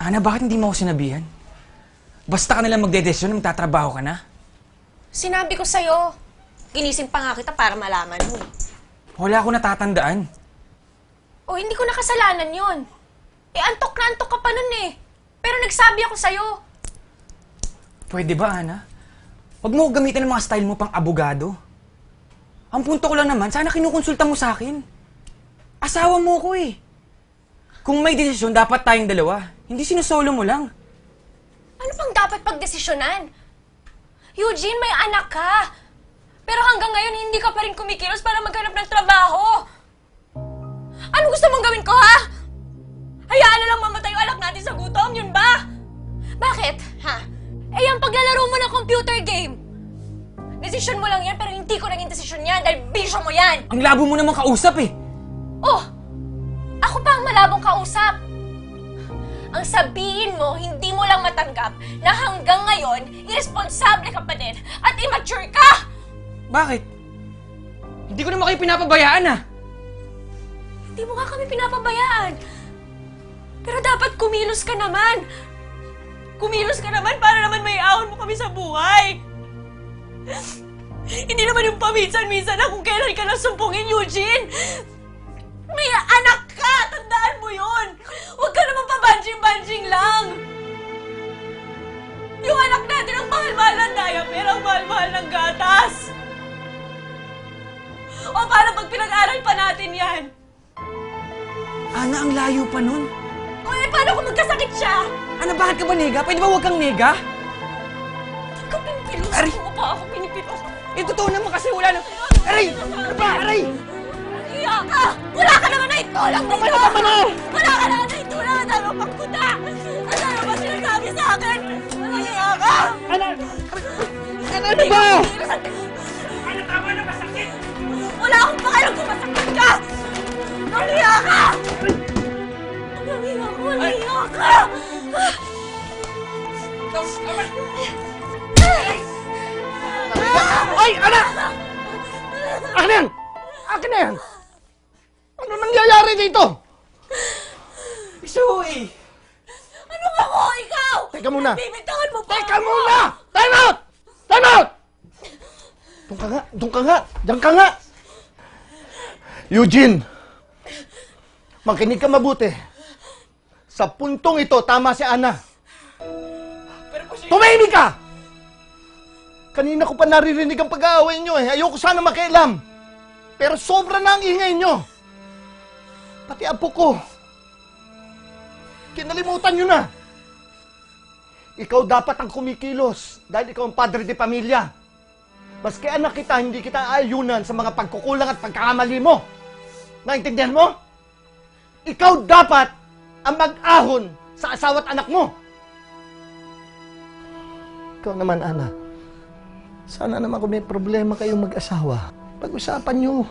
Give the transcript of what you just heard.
Ana, bakit hindi mo ako sinabihan? Basta ka nalang magdedesisyon na magtatrabaho ka na. Sinabi ko sa'yo. Ginising pa nga kita para malaman mo. Wala ako natatandaan. O, hindi ko nakasalanan yun. Eh, antok na antok ka pa nun eh. Pero nagsabi ako sa'yo. Pwede ba, Ana? Huwag mo gamitin ang mga style mo pang abogado. Ang punto ko lang naman, sana kinukonsulta mo sa akin. Asawa mo ko eh. Kung may desisyon, dapat tayong dalawa. Hindi sinusolo mo lang. Ano pang dapat pagdesisyonan? Eugene, may anak ka. Pero hanggang ngayon, hindi ka pa rin kumikilos para maghanap ng trabaho. Ano gusto mong gawin ko, ha? Hayaan na lang mamatay yung anak natin sa gutom, yun ba? Bakit, ha? Eh, yung paglalaro mo ng computer game. Desisyon mo lang yan, pero hindi ko naging desisyon yan dahil bisyo mo yan. Ang labo mo namang kausap eh. Oh! Ako pa ang malabong kausap. Ang sabihin mo, hindi mo lang matanggap na hanggang ngayon, irresponsable ka pa din at immature ka! Bakit? Hindi ko naman kayo pinapabayaan ah. Hindi mo nga kami pinapabayaan. Pero dapat kumilos ka naman. Kumilos ka naman para naman may ahon mo kami sa buhay. Hindi naman yung paminsan-minsan na kung kailan ka nasumpungin, Eugene. May anak ka! Tandaan mo yun! Huwag ka naman pabanjing-banjing lang! Yung anak natin ang mahal-mahal ng diaper, ang mahal-mahal ng gatas! O paano pag pinag-aral pa natin yan? Ana, ang layo pa nun. O eh, paano kung magkasakit siya? Ana, bakit ka ba nega? Pwede ba huwag kang nega? Hindi ka pinipilos. Aray! Kung pa ako pinipilos. Eh, totoo naman kasi wala na... Aray! Ano ba? Aray! Iya ka! Wala ka naman na itulong dito! Tama na! Wala ka naman na itulong! Ang dami mo pagkuta! Ang dami mo sinasabi sa akin! Iya ka! Ana! Ano ba? Ano, tama na, masakit! Wala akong pakialam kung masakit ka! Naliya ka! Naliya ka! Ay, anak! Akin na yan! Akin na yan! Ano nangyayari dito? Zoe! Ano ba mo, ikaw? Teka muna! Bibintangan mo pa Teka ako! muna! Time out! Time out! Doon ka nga! Doon ka nga! Diyan ka nga! Eugene! Makinig ka mabuti. Sa puntong ito, tama si Ana. Tumahimik ka! Kanina ko pa naririnig ang pag-aaway nyo eh. Ayoko sana makialam. Pero sobra na ang ingay nyo. Pati apo ko. Kinalimutan nyo na. Ikaw dapat ang kumikilos dahil ikaw ang padre de pamilya. Maski anak kita, hindi kita ayunan sa mga pagkukulang at pagkakamali mo. Naintindihan mo? Ikaw dapat ang mag-ahon sa asawa't anak mo. Ikaw naman, Ana. Sana naman kung may problema kayong mag-asawa, pag-usapan nyo.